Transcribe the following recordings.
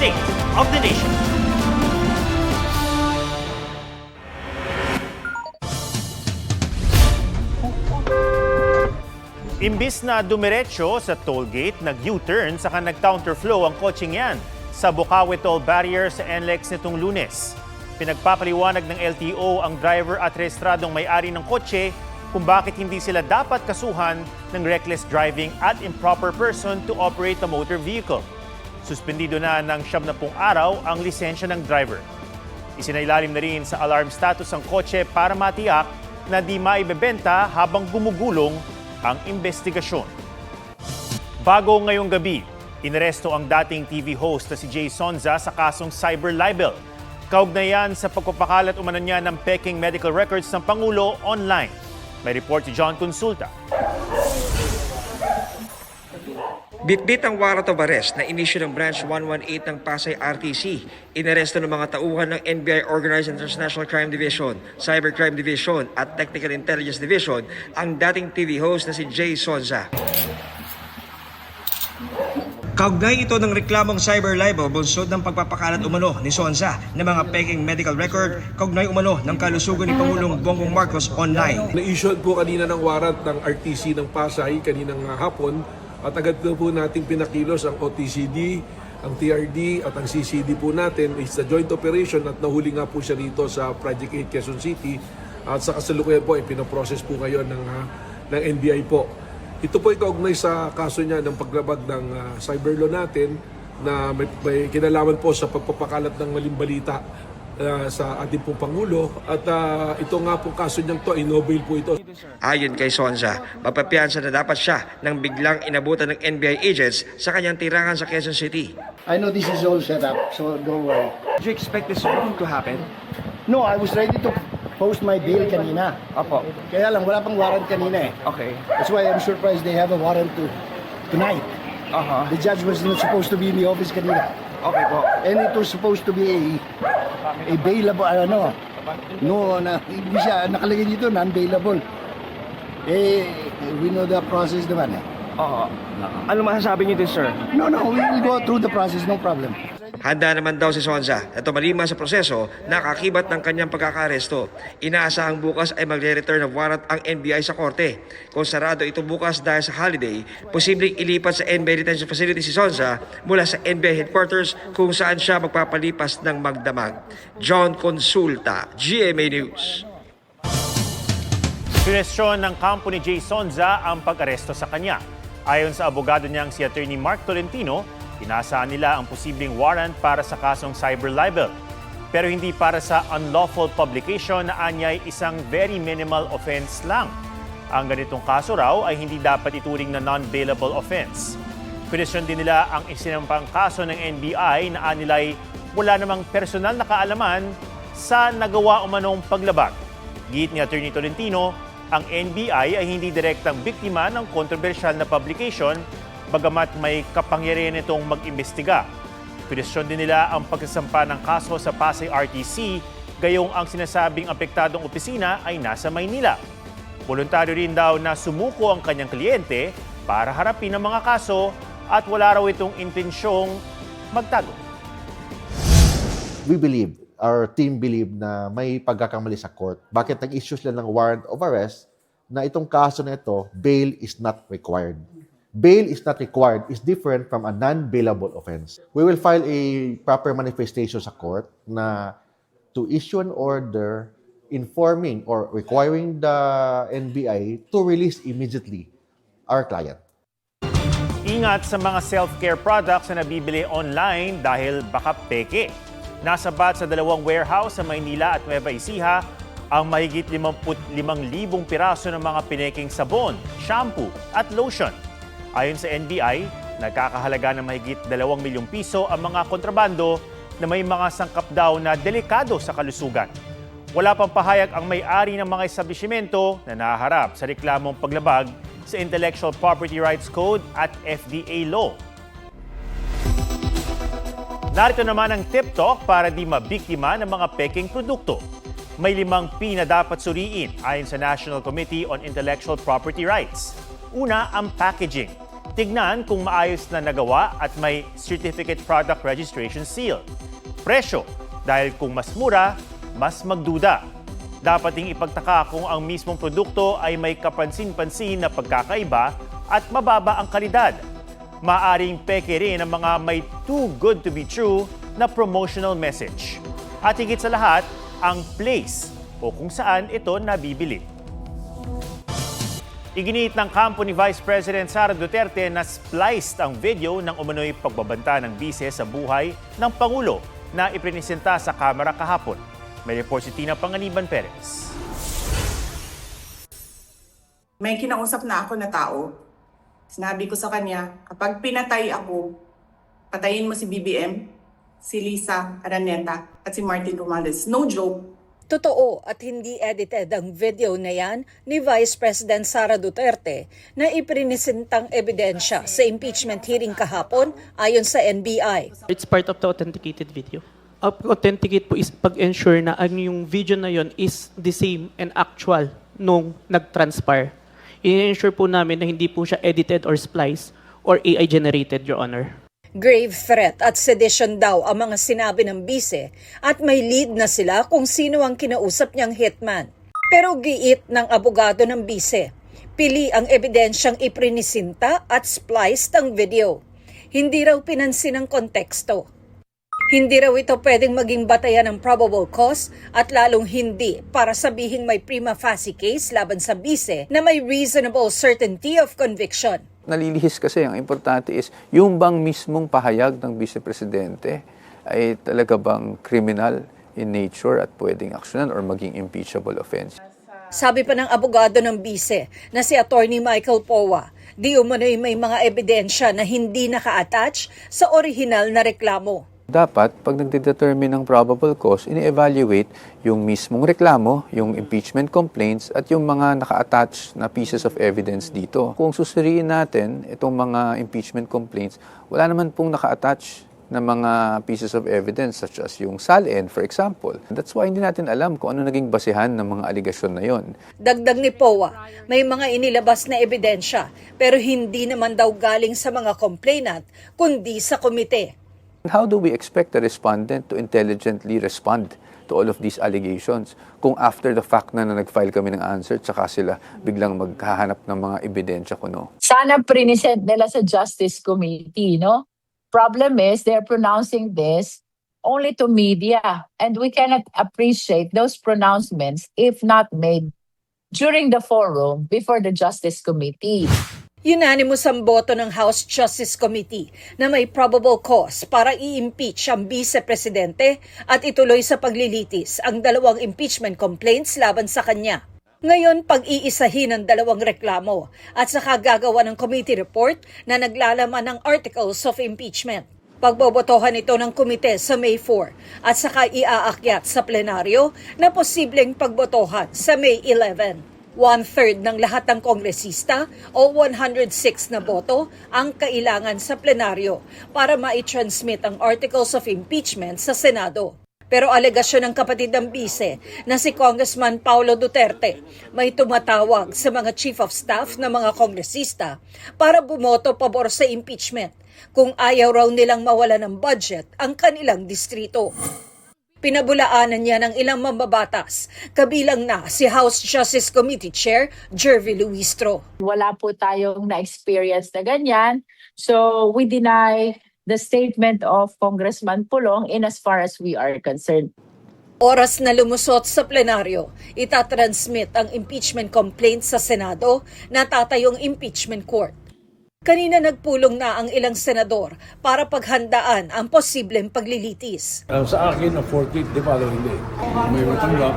State of the Nation. Imbis na dumiretso sa toll gate, nag-U-turn saka nag-counterflow ang kotseng yan sa Bukawi Toll Barrier sa NLEX nitong Lunes. Pinagpapaliwanag ng LTO ang driver at rehistradong may-ari ng kotse kung bakit hindi sila dapat kasuhan ng reckless driving at improper person to operate a motor vehicle. Suspendido na ng 70 araw ang lisensya ng driver. Isinailalim na rin sa alarm status ang kotse para matiyak na di maibebenta habang gumugulong ang investigasyon. Bago ngayong gabi, inaresto ang dating TV host na si Jay Sonza sa kasong cyber libel. Kaugnayan sa pagpapakalat umano niya ng peking medical records ng Pangulo online. May report si John Consulta. Bitbit ang warrant of arrest na inisyu ng Branch 118 ng Pasay RTC. Inaresto ng mga tauhan ng NBI Organized International Crime Division, Cybercrime Division at Technical Intelligence Division ang dating TV host na si Jay Sonza. Kaugnay ito ng reklamong cyber libel bunsod ng pagpapakalat umano ni Sonza ng mga peking medical record kaugnay umano ng kalusugan ni Pangulong Bongbong Marcos online. Na-issued po kanina ng warrant ng RTC ng Pasay kaninang hapon at agad po natin pinakilos ang OTCD, ang TRD at ang CCD po natin. It's a joint operation at nahuli nga po siya rito sa Project 8 Quezon City at sa kasalukuyan po ay pinaprocess po ngayon ng NBI po. Ito po ay kaugnay sa kaso niya ng paglabag ng cyber law natin na may kinalaman po sa pagpapakalat ng maling balita sa ating pong Pangulo at ito nga pong kaso niyang to ay no-bail po ito. Ayon kay Sonza, mapapiyansa na dapat siya nang biglang inabutan ng NBI agents sa kanyang tirahan sa Quezon City. I know this is all set up, so don't worry. Did you expect this to happen? No, I was ready to post my bail kanina. Opo. Kaya lang, wala pang warrant kanina eh. Okay. That's why I'm surprised they have a warrant tonight. Uh-huh. The judge was not supposed to be in the office kanina. Okay po. And it was supposed to be a bailable, hindi siya, nakalagay dito, non-bailable. We know the process naman eh. Oo. Ano masasabi niyo din, sir? No, we will go through the process, no problem. Handa naman daw si Sonza na tumalima sa proseso na kakibat ng kanyang pagkakaresto. Inaasahang bukas ay magre-return of warrant ang NBI sa korte. Kung sarado ito bukas dahil sa holiday, posibleng ilipat sa NBI Detention Facility si Sonza mula sa NBI headquarters kung saan siya magpapalipas ng magdamag. John Consulta, GMA News. Suwestyon ng kampo ni Jay Sonza ang pag-aresto sa kanya. Ayon sa abogado niyang si Attorney Mark Tolentino, inaasahan nila ang posibleng warrant para sa kasong cyber libel. Pero hindi para sa unlawful publication na anyay isang very minimal offense lang. Ang ganitong kaso raw ay hindi dapat ituring na non-bailable offense. Pinisyon din nila ang isinampang kaso ng NBI na anilay wala namang personal na kaalaman sa nagawa umanong paglabag. Giit ni Attorney Tolentino, ang NBI ay hindi direktang biktima ng kontrobersyal na publication bagamat may kapangyarihan nitong mag-imbestiga. Pinisyon din nila ang pagsasampa ng kaso sa Pasay RTC, gayong ang sinasabing apektadong opisina ay nasa Maynila. Voluntaryo rin daw na sumuko ang kanyang kliyente para harapin ang mga kaso at wala raw itong intensyong magtago. Our team believe na may pagkakamali sa court. Bakit nag-issue sila ng warrant of arrest na itong kaso na ito, bail is not required. Bail is not required is different from a non-bailable offense. We will file a proper manifestation sa court na to issue an order informing or requiring the NBI to release immediately our client. Ingat sa mga self-care products na nabibili online dahil baka peke. Nasabat sa dalawang warehouse sa Maynila at Nueva Ecija ang mahigit 55,000 piraso ng mga pineking sabon, shampoo at lotion. Ayon sa NBI, nagkakahalaga ng mahigit 2 milyong piso ang mga kontrabando na may mga sangkap daw na delikado sa kalusugan. Wala pang pahayag ang may-ari ng mga establishmento na naharap sa reklamong paglabag sa Intellectual Property Rights Code at FDA law. Narito naman ang tip talk para di mabiktima ng mga peking produkto. May 5 P na dapat suriin ayon sa National Committee on Intellectual Property Rights. Una, ang packaging. Tignan kung maayos na nagawa at may Certificate Product Registration Seal. Presyo, dahil kung mas mura, mas magduda. Dapat ding ipagtaka kung ang mismong produkto ay may kapansin-pansin na pagkakaiba at mababa ang kalidad. Maaring peke rin ang mga may too good to be true na promotional message. At higit sa lahat, ang place o kung saan ito nabibili. Iginiit ng kampo ni Vice President Sara Duterte na spliced ang video ng umano'y pagbabanta ng bise sa buhay ng Pangulo na iprinisenta sa Kamara kahapon. May report si Tina Panganiban Perez. May kinausap na ako na tao. Sinabi ko sa kanya, kapag pinatay ako, patayin mo si BBM, si Lisa Araneta at si Martin Romualdez. No joke. Totoo at hindi edited ang video na yan ni Vice President Sara Duterte na iprinisintang ebidensya sa impeachment hearing kahapon ayon sa NBI. It's part of the authenticated video. Authenticate po is pag-ensure na ang yung video na yon is the same and actual nung nag-transpire. I-ensure po namin na hindi po siya edited or spliced or AI generated, Your Honor. Grave threat at sedition daw ang mga sinabi ng bise at may lead na sila kung sino ang kinausap niyang hitman. Pero giit ng abogado ng bise, pili ang ebidensyang iprinisinta at spliced ang video. Hindi raw pinansin ang konteksto. Hindi raw ito pwedeng maging batayan ng probable cause at lalong hindi para sabihing may prima facie case laban sa bise na may reasonable certainty of conviction. Nalilihis kasi, ang importante is yung bang mismong pahayag ng Vice Presidente ay talaga bang criminal in nature at pwedeng aksyonan or maging impeachable offense. Sabi pa ng abogado ng bise na si Attorney Michael Powa, di umano'y may mga ebidensya na hindi naka-attach sa orihinal na reklamo. Dapat, pag nagdedetermine ng probable cause, ini-evaluate yung mismong reklamo, yung impeachment complaints, at yung mga naka-attach na pieces of evidence dito. Kung susuriin natin itong mga impeachment complaints, wala naman pong naka-attach na mga pieces of evidence such as yung SALN, for example. That's why hindi natin alam kung ano naging basehan ng mga aligasyon na yon. Dagdag ni Powa, may mga inilabas na ebidensya pero hindi naman daw galing sa mga complainant kundi sa komite. How do we expect the respondent to intelligently respond to all of these allegations kung after the fact na nag-file kami ng answer tsaka sila biglang maghahanap ng mga ebidensya kuno? Sana present nila sa Justice Committee, no? Problem is they're pronouncing this only to media and we cannot appreciate those pronouncements if not made during the forum before the Justice Committee. Unanimous ang boto ng House Justice Committee na may probable cause para i-impeach ang vice-presidente at ituloy sa paglilitis ang dalawang impeachment complaints laban sa kanya. Ngayon, pag-iisahin ang dalawang reklamo at saka gagawa ng committee report na naglalaman ng articles of impeachment. Pagbobotohan ito ng komite sa May 4 at saka iaakyat sa plenaryo na posibleng pagbotohan sa May 11. 1/3 ng lahat ng kongresista o 106 na boto ang kailangan sa plenaryo para ma-transmit ang articles of impeachment sa Senado. Pero alegasyon ng kapatid ng bise na si Congressman Paulo Duterte may tumatawag sa mga chief of staff ng mga kongresista para bumoto pabor sa impeachment kung ayaw raw nilang mawala ng budget ang kanilang distrito. Pinabulaanan niya ng ilang mambabatas, kabilang na si House Justice Committee Chair Jervy Luistro. Wala po tayong na-experience na ganyan. So we deny the statement of Congressman Pulong in as far as we are concerned. Oras na lumusot sa plenaryo, itatransmit ang impeachment complaint sa Senado na tatayong impeachment court. Kanina nagpulong na ang ilang senador para paghandaan ang posibleng paglilitis. Sa akin, ang 14th, the following day. May matanggap,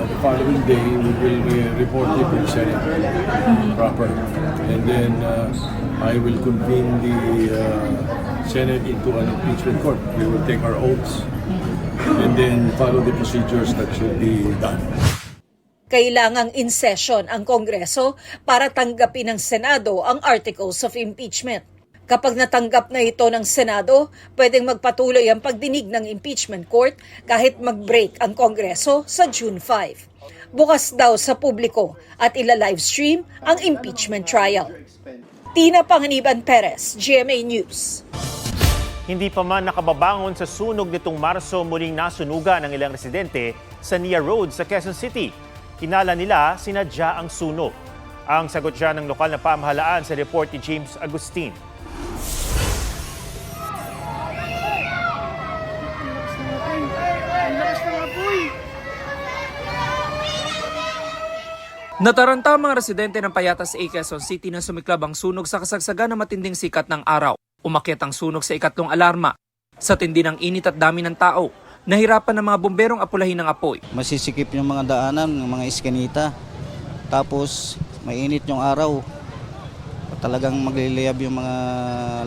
the following day, we will report it in Senate proper. And then, I will convene the Senate into an impeachment court. We will take our oaths and then follow the procedures that should be done. Kailangang in session ang Kongreso para tanggapin ng Senado ang articles of impeachment. Kapag natanggap na ito ng Senado, pwedeng magpatuloy ang pagdinig ng impeachment court kahit mag-break ang Kongreso sa June 5. Bukas daw sa publiko at ila-livestream ang impeachment trial. Tina Panganiban Perez, GMA News. Hindi pa man nakababangon sa sunog nitong Marso, muling nasunugan ng ilang residente sa Nia Road sa Quezon City. Kinala nila sinadya ang sunog. Ang sagot dyan ng lokal na pamahalaan sa report ni James Agustin. Nataranta ang mga residente ng Payatas A, Quezon City na sumiklab ang sunog sa kasagsagan ng matinding sikat ng araw. Umakyat ang sunog sa ikatlong alarma. Sa tindi ng init at dami ng tao, nahirapan ng mga bomberong apulahin ng apoy. Masisikip yung mga daanan, ng mga iskanita. Tapos mainit yung araw. Talagang magliliyab yung mga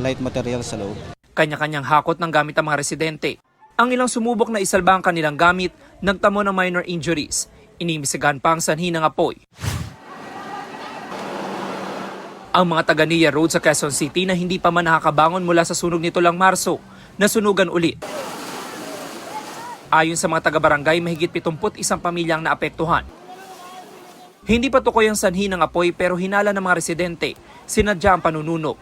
light material sa loob. Kanya-kanyang hakot ng gamit ang mga residente. Ang ilang sumubok na isalba ang kanilang gamit, nagtamo ng minor injuries. Inimbestigahan pa ang sanhi ng apoy. Ang mga taga Nia Road sa Quezon City na hindi pa man nakakabangon mula sa sunog nito lang Marso, nasunugan ulit. Ayon sa mga taga-barangay, mahigit 71 pamilyang naapektuhan. Hindi pa tukoy ang sanhi ng apoy pero hinala ng mga residente, sinadya ang panununog.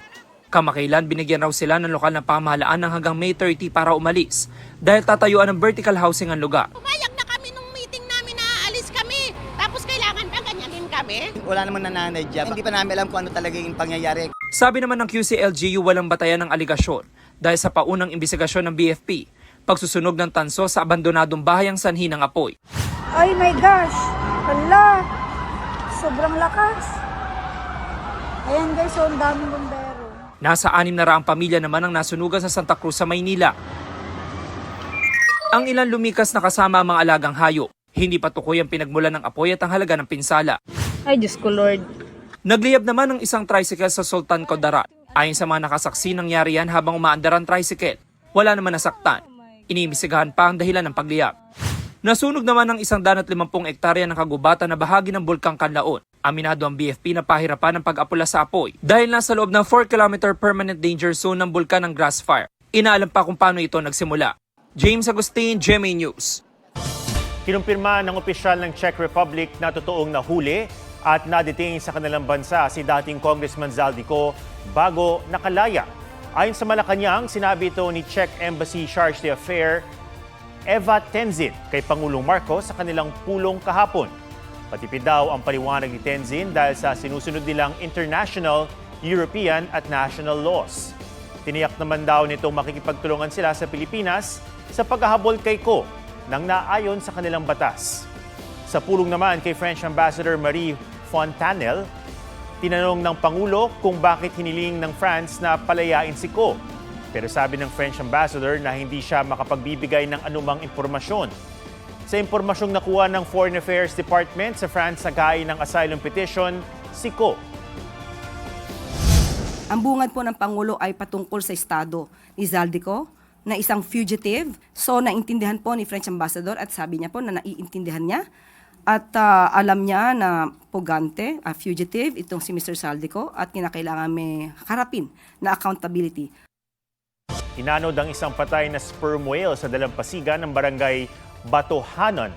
Kamakailan binigyan raw sila ng lokal na pamahalaan ng hanggang May 30 para umalis dahil tatayuan ng vertical housing ang lugar. Pumayag na kami nung meeting namin na aalis kami. Tapos kailangan pa ganyanin kami. Wala naman nananadya. Hindi pa namin alam kung ano talaga yung pangyayari. Sabi naman ng QCLGU walang batayan ng aligasyon dahil sa paunang imbestigasyon ng BFP, pagsusunog ng tanso sa abandonadong bahay ang sanhi ng apoy. Ay my gosh! Hala! Sobrang lakas! Ayan guys, so ang daming bombero. Nasa 600 pamilya naman ang nasunugan sa Santa Cruz sa Maynila. Ang ilan lumikas na kasama ang mga alagang hayop. Hindi pa tukoy ang pinagmulan ng apoy at ang halaga ng pinsala. Ay Diyos ko Lord. Nagliyab naman ang isang tricycle sa Sultan Kudarat. Ayon sa mga nakasaksi, nangyari yan habang umaandar ang tricycle. Wala naman nasaktan. Inimbestigahan pa ang dahilan ng pagliyab. Nasunog naman ang 150 ektarya ng kagubatan na bahagi ng Bulkang Kanlaon. Aminado ang BFP na pahirapan ng pag-apula sa apoy dahil nasa loob ng 4-kilometer permanent danger zone ng bulkan ng Grass Fire. Inaalam pa kung paano ito nagsimula. James Agustin, GMA News. Kinumpirma ng opisyal ng Czech Republic na totoong nahuli at nadetain sa kanilang bansa si dating Congressman Zaldico bago nakalaya. Ayon sa Malacanang, sinabi ito ni Czech Embassy Charge d'Affaires Eva Tenzin kay Pangulong Marcos sa kanilang pulong kahapon. Patipid daw ang paliwanag ni Tenzin dahil sa sinusunod nilang international, European at national laws. Tiniyak naman daw nitong makikipagtulungan sila sa Pilipinas sa paghahabol kay Ko nang naayon sa kanilang batas. Sa pulong naman kay French Ambassador Marie Fontanelle, tinanong ng Pangulo kung bakit hiniling ng France na palayain si Ko. Pero sabi ng French Ambassador na hindi siya makapagbibigay ng anumang impormasyon. Sa impormasyong nakuha ng Foreign Affairs Department sa France sa gain ng asylum petition, si Ko. Ang bungad po ng Pangulo ay patungkol sa estado ni Zaldico na isang fugitive. So naintindihan po ni French Ambassador at sabi niya po na naiintindihan niya at alam niya na pugante, fugitive, itong si Mr. Zaldico at kinakailangan may harapin na accountability. Inanod ang isang patay na sperm whale sa dalampasigan ng barangay Batohanan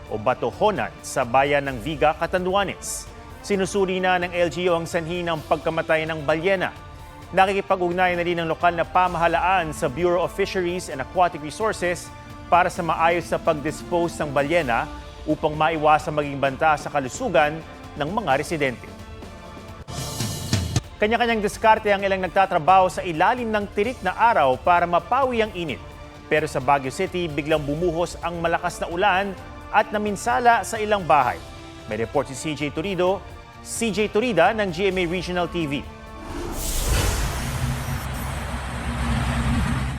o Batohonan sa bayan ng Viga, Catanduanes. Sinusuri na ng LGU ang sanhi ng pagkamatay ng balyena. Nakikipag-ugnay na rin ng lokal na pamahalaan sa Bureau of Fisheries and Aquatic Resources para sa maayos na pag-dispose ng balyena upang maiwasang maging banta sa kalusugan ng mga residente. Kanya-kanyang diskarte ang ilang nagtatrabaho sa ilalim ng tirik na araw para mapawi ang init. Pero sa Baguio City, biglang bumuhos ang malakas na ulan at naminsala sa ilang bahay. May report si CJ Turida ng GMA Regional TV.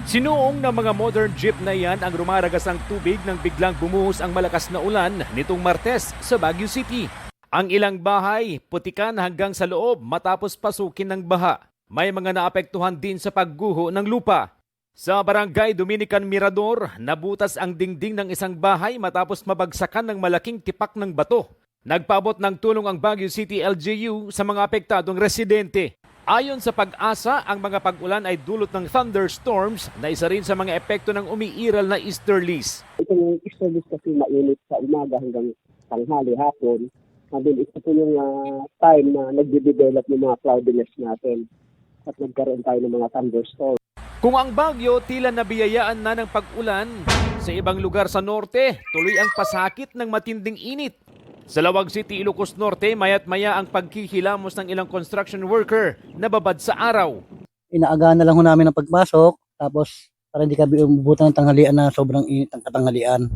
Sinuong ng mga modern jeep na yan ang rumaragas ang tubig nang biglang bumuhos ang malakas na ulan nitong Martes sa Baguio City. Ang ilang bahay, putikan hanggang sa loob matapos pasukin ng baha. May mga naapektuhan din sa pagguho ng lupa. Sa barangay Dominican Mirador, nabutas ang dingding ng isang bahay matapos mabagsakan ng malaking tipak ng bato. Nagpaabot ng tulong ang Baguio City LGU sa mga apektadong residente. Ayon sa Pag-asa, ang mga pag-ulan ay dulot ng thunderstorms na isa rin sa mga epekto ng umiiral na easterlies. Itong easterlies kasi mainit sa umaga hanggang tanghali hapon. Then ito po yung time na nagde-develop ng mga cloudiness natin at nagkaroon tayo ng mga thunderstorms. Kung ang Baguio tila nabiyayaan na ng pag-ulan, sa ibang lugar sa norte, tuloy ang pasakit ng matinding init. Sa Lawag City, Ilocos Norte, maya't maya ang pagkikilamos ng ilang construction worker na babad sa araw. Inaagaan na lang ho namin ang pagpasok, tapos para hindi kami umubutan ng tanghalian na sobrang init ang katanghalian.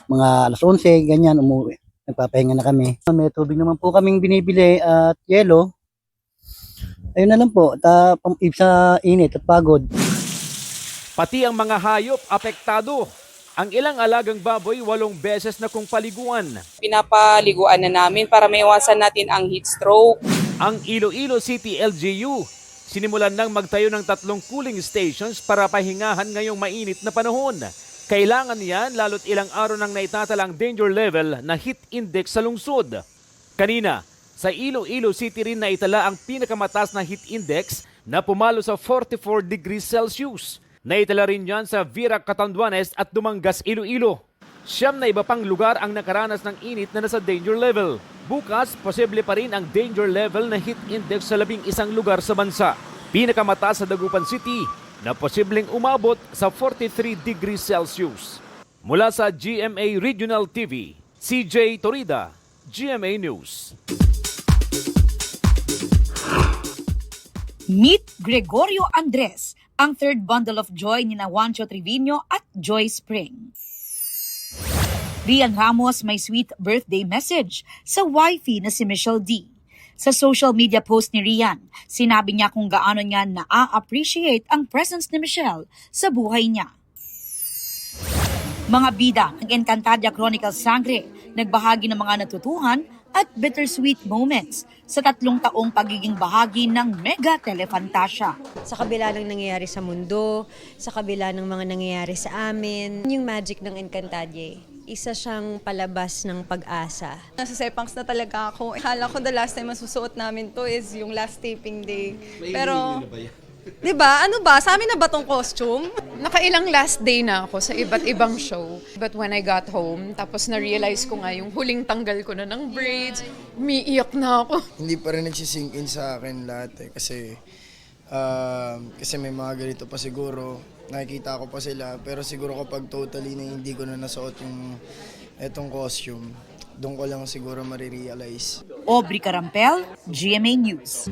Mga alas 11, ganyan, umuwi. Nagpapahinga na kami. May tubig naman po kaming binibili at yelo. Ayun na lang po, sa init at pagod. Pati ang mga hayop apektado. Ang ilang alagang baboy 8 beses na kung paliguan. Pinapaliguan na namin para maiwasan natin ang heat stroke. Ang Iloilo City LGU, sinimulan nang magtayo ng 3 cooling stations para pahingahan ngayong mainit na panahon. Kailangan yan lalo't ilang araw nang naitatalang danger level na heat index sa lungsod. Kanina, sa Iloilo City rin naitala ang pinakamataas na heat index na pumalo sa 44 degrees Celsius. Naitala rin yan sa Virac, Catanduanes at Dumangas, Iloilo. 9 na iba pang lugar ang nakaranas ng init na nasa danger level. Bukas, posible pa rin ang danger level na heat index sa 11 lugar sa bansa. Pinakamataas sa Dagupan City na posibleng umabot sa 43 degrees Celsius. Mula sa GMA Regional TV, CJ Torida, GMA News. Meet Gregorio Andres, ang third bundle of joy ni Juancho Trevino at Joy Spring. Rian Ramos may sweet birthday message sa wifey na si Michelle D. Sa social media post ni Rian, sinabi niya kung gaano niya na-appreciate ang presence ni Michelle sa buhay niya. Mga bida ng Encantadia Chronicles Sangre, nagbahagi ng mga natutuhan at bittersweet moments sa 3 taong pagiging bahagi ng Mega Telefantasia. Sa kabila ng nangyayari sa mundo, sa kabila ng mga nangyayari sa amin, yung magic ng Encantadia, isa siyang palabas ng pag-asa. Nasa Sepangs na talaga ako. Akala ko the last time masusuot namin to is yung last taping day. Pero, di ba? Ano ba? Sa amin na ba tong costume? Nakailang last day na ako sa iba't ibang show. But when I got home, tapos na-realize ko nga yung huling tanggal ko na ng braids, umiiyak na ako. Hindi pa rin nagsisink in sa akin lahat eh. Kasi may mga ganito pa siguro. Nakikita ko pa sila. Pero siguro kapag totally na hindi ko na nasuot yung etong costume, doon ko lang siguro marirealize. Aubrey Carampel, GMA News.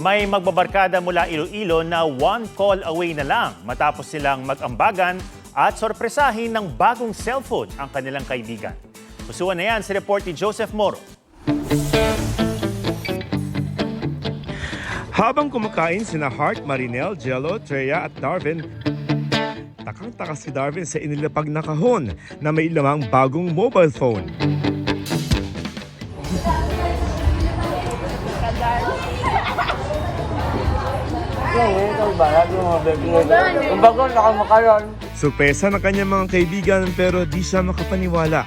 May magbabarkada mula Iloilo na 1 call away na lang matapos silang mag-ambagan at sorpresahin ng bagong cellphone ang kanilang kaibigan. Pusuan na yan si report ni Joseph Moro. Habang kumakain sina Heart, Marinel, Jello, Treya at Darvin, takang-taka si Darvin sa inilapag na kahon na may lamang bagong mobile phone. Sorpresa ng kanyang mga kaibigan pero di siya makapaniwala.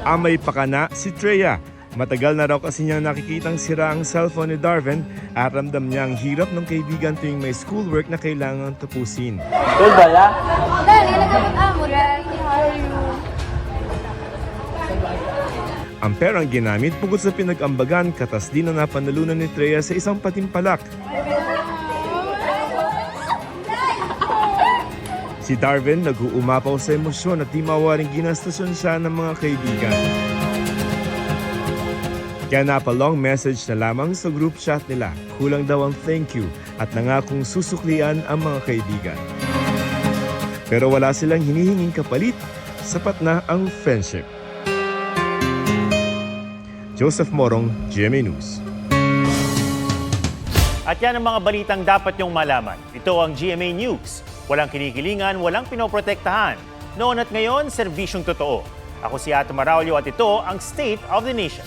Amay pakana si Treya. Matagal na raw kasi niyang nakikitang sira ang cellphone ni Darvin at ramdam niya ang hirap ng kaibigan tuwing may schoolwork na kailangan tapusin. Ang perang ginamit bukod sa pinag-ambagan, katas din na napanalunan ni Treya sa isang patimpalak. Si Darvin nag-uumapaw sa emosyon at di mawaring ginastasyon siya ng mga kaibigan. Kaya napalong message na lamang sa group chat nila, kulang daw ang thank you at nangakong susuklian ang mga kaibigan. Pero wala silang hinihinging kapalit, sapat na ang friendship. Joseph Morong, GMA News. At yan ang mga balitang dapat niyong malaman. Ito ang GMA News. Walang kinikilingan, walang pinoprotektahan. Noon at ngayon, serbisyong totoo. Ako si Ato Maraulio at ito ang State of the Nation.